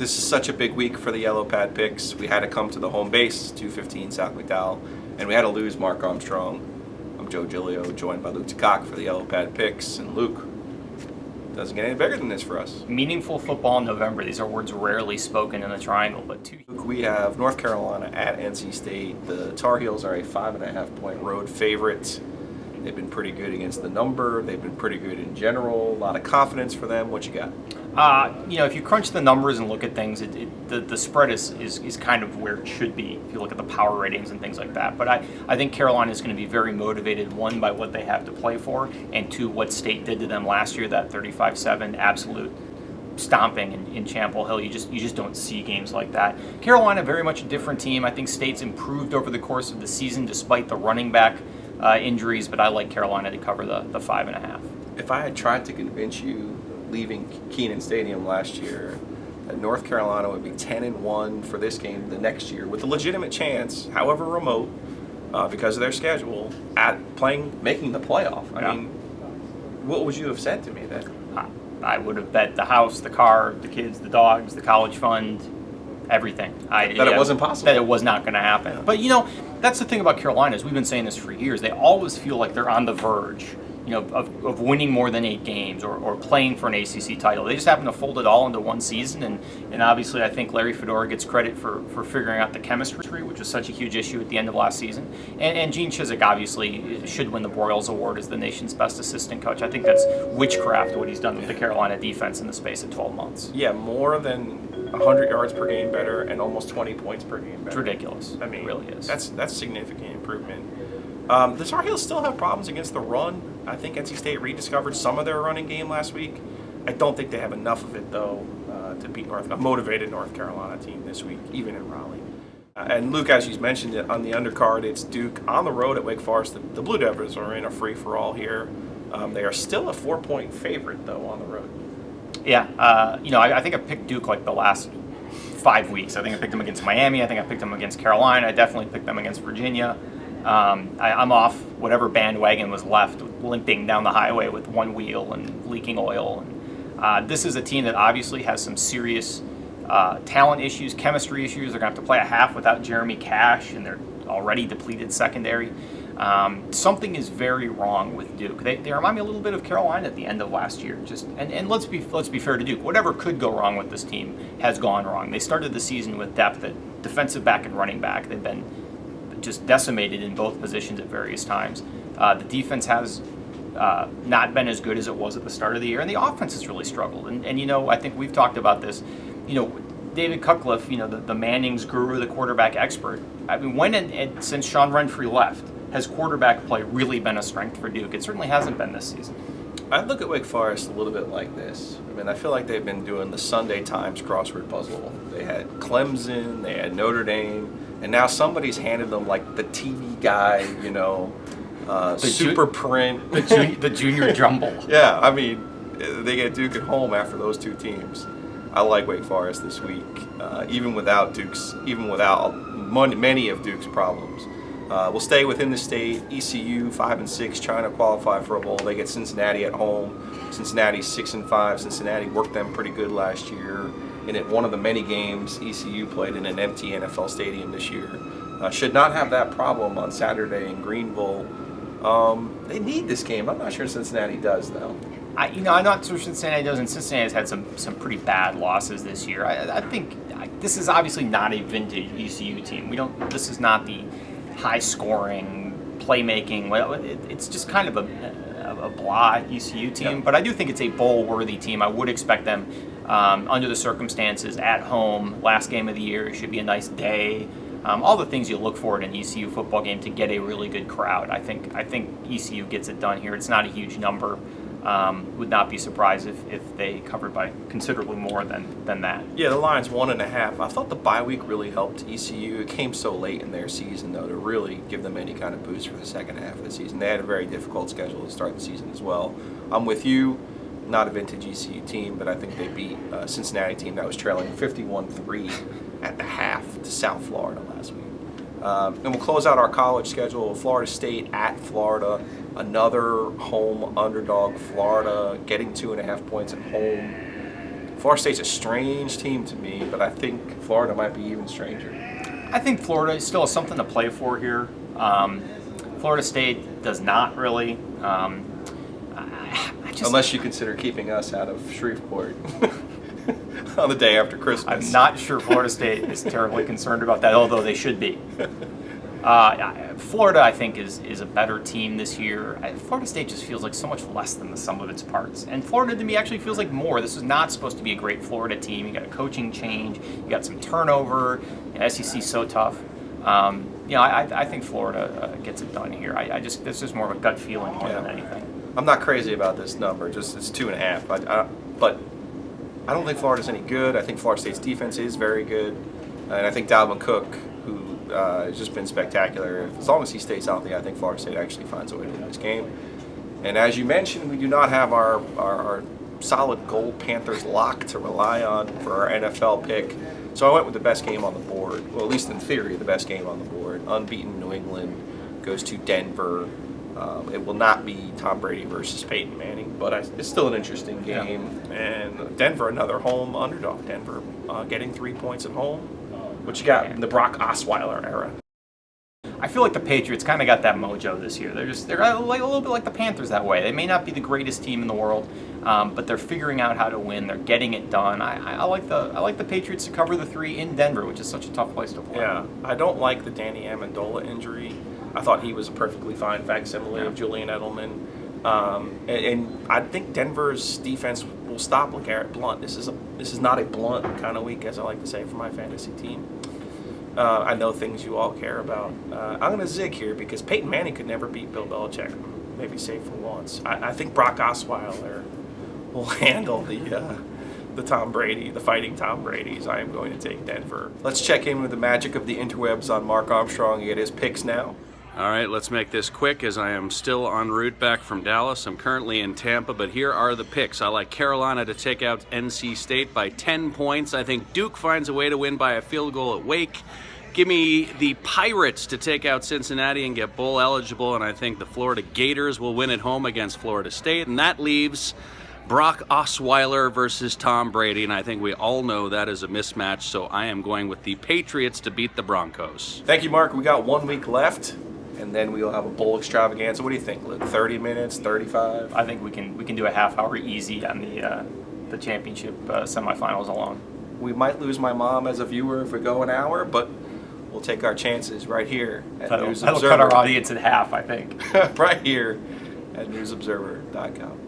This is such a big week for the Yellow Pad picks. We had to come to the home base, 215 South McDowell, and we had to lose Mark Armstrong. I'm Joe Giglio, joined by Luke DeCock for the Yellow Pad picks. And Luke, doesn't get any bigger than this for us. Meaningful football in November. These are words rarely spoken in the triangle, but two. Luke, we have North Carolina at NC State. The Tar Heels are a 5.5-point road favorite. They've been pretty good against the number. They've been pretty good in general. A lot of confidence for them. What you got? If you crunch the numbers and look at things, the spread is kind of where it should be if you look at the power ratings and things like that. But I think Carolina is going to be very motivated, one, by what they have to play for, and two, what State did to them last year, that 35-7 absolute stomping in Chapel Hill. You just don't see games like that. Carolina, very much a different team. I think State's improved over the course of the season despite the running back injuries, but I like Carolina to cover the 5.5. If I had tried to convince you leaving Kenan Stadium last year that North Carolina would be 10-1 for this game the next year with a legitimate chance, however remote, because of their schedule, at making the playoff. I mean, what would you have said to me then? I would have bet the house, the car, the kids, the dogs, the college fund, everything. It wasn't possible. That it was not going to happen. Yeah. But, that's the thing about Carolina is we've been saying this for years. They always feel like they're on the verge of winning more than 8 games or playing for an ACC title. They just happen to fold it all into one season, and obviously I think Larry Fedora gets credit for figuring out the chemistry, which was such a huge issue at the end of last season. And Gene Chizik obviously should win the Broyles Award as the nation's best assistant coach. I think that's witchcraft what he's done with the Carolina defense in the space of 12 months. Yeah, more than 100 yards per game better and almost 20 points per game better. It's ridiculous. I mean, it really is. That's significant improvement. The Tar Heels still have problems against the run. I think NC State rediscovered some of their running game last week. I don't think they have enough of it, though, to beat a motivated North Carolina team this week, even in Raleigh. And Luke, as you mentioned, on the undercard, it's Duke on the road at Wake Forest. The Blue Devils are in a free-for-all here. They are still a 4-point favorite, though, on the road. Yeah, I think I picked Duke like the last 5 weeks. I think I picked them against Miami. I think I picked them against Carolina. I definitely picked them against Virginia. I'm off whatever bandwagon was left, limping down the highway with one wheel and leaking oil. And this is a team that obviously has some serious talent issues, chemistry issues. They're going to have to play a half without Jeremy Cash, and they're already depleted secondary. Something is very wrong with Duke. They remind me a little bit of Carolina at the end of last year. And let's be fair to Duke. Whatever could go wrong with this team has gone wrong. They started the season with depth at defensive back and running back. They've been just decimated in both positions at various times. The defense has not been as good as it was at the start of the year, and the offense has really struggled. And I think we've talked about this. David Cutcliffe, the Manning's guru, the quarterback expert. I mean, when and since Sean Renfree left, has quarterback play really been a strength for Duke? It certainly hasn't been this season. I look at Wake Forest a little bit like this. I mean, I feel like they've been doing the Sunday Times crossword puzzle. They had Clemson, they had Notre Dame, and now somebody's handed them like the TV guy, super print. The junior jumble. Yeah, I mean, they get Duke at home after those two teams. I like Wake Forest this week, even without many of Duke's problems. We'll stay within the state. ECU 5-6, trying to qualify for a bowl. They get Cincinnati at home. Cincinnati's 6-5. Cincinnati worked them pretty good last year. And at one of the many games ECU played in an empty NFL stadium this year. Should not have that problem on Saturday in Greenville. They need this game. I'm not sure Cincinnati does, though. I'm not sure Cincinnati does, and Cincinnati has had some pretty bad losses this year. I think this is obviously not a vintage ECU team. This is not the high-scoring, playmaking. It's just kind of a blah ECU team. Yeah. But I do think it's a bowl-worthy team. I would expect them, under the circumstances, at home, last game of the year. It should be a nice day. All the things you look for in an ECU football game to get a really good crowd. I think ECU gets it done here. It's not a huge number. Would not be surprised if they covered by considerably more than that. Yeah, the line's 1.5. I thought the bye week really helped ECU. It came so late in their season, though, to really give them any kind of boost for the second half of the season. They had a very difficult schedule to start the season as well. I'm with you. Not a vintage ECU team, but I think they beat a Cincinnati team that was trailing 51-3 at the half to South Florida last week. And we'll close out our college schedule. Florida State at Florida. Another home underdog, Florida, getting 2.5 points at home. Florida State's a strange team to me, but I think Florida might be even stranger. I think Florida still has something to play for here. Florida State does not really. Unless you consider keeping us out of Shreveport on the day after Christmas. I'm not sure Florida State is terribly concerned about that, although they should be. Florida, I think, is a better team this year. Florida State just feels like so much less than the sum of its parts. And Florida, to me, actually feels like more. This is not supposed to be a great Florida team. You got a coaching change. You got some turnover. SEC's so tough. I think Florida gets it done here. This is more of a gut feeling more than anything. I'm not crazy about this number. Just it's 2.5. But I don't think Florida's any good. I think Florida State's defense is very good, and I think Dalvin Cook, who has just been spectacular. As long as he stays healthy, I think Florida State actually finds a way to win this game. And as you mentioned, we do not have our solid Gold Panthers lock to rely on for our NFL pick. So I went with the best game on the board. Well, at least in theory, the best game on the board. Unbeaten New England goes to Denver. It will not be Tom Brady versus Peyton Manning, but it's still an interesting game. Yeah. And Denver, another home underdog. Denver getting 3 points at home. What you got in the Brock Osweiler era? I feel like the Patriots kind of got that mojo this year. They're like a little bit like the Panthers that way. They may not be the greatest team in the world, but they're figuring out how to win. They're getting it done. I like the Patriots to cover the 3 in Denver, which is such a tough place to play. Yeah, I don't like the Danny Amendola injury. I thought he was a perfectly fine facsimile of Julian Edelman. And I think Denver's defense will stop LeGarrette Blount. This is not a Blount kind of week, as I like to say, for my fantasy team. I know things you all care about. I'm going to zig here because Peyton Manning could never beat Bill Belichick. Maybe save for once. I think Brock Osweiler will handle the Tom Brady, the fighting Tom Brady's. I am going to take Denver. Let's check in with the magic of the interwebs on Mark Armstrong. Get his picks now. All right, let's make this quick as I am still en route back from Dallas. I'm currently in Tampa, but here are the picks. I like Carolina to take out NC State by 10 points. I think Duke finds a way to win by a field goal at Wake. Give me the Pirates to take out Cincinnati and get bowl eligible, and I think the Florida Gators will win at home against Florida State, and that leaves Brock Osweiler versus Tom Brady, and I think we all know that is a mismatch, so I am going with the Patriots to beat the Broncos. Thank you, Mark. We got 1 week left, and then we'll have a bowl extravaganza. What do you think, Luke? 30 minutes, 35? I think we can do a half hour easy on the championship semifinals alone. We might lose my mom as a viewer if we go an hour, but we'll take our chances right here at News Observer. That'll cut our audience in half, I think. Right here at newsobserver.com.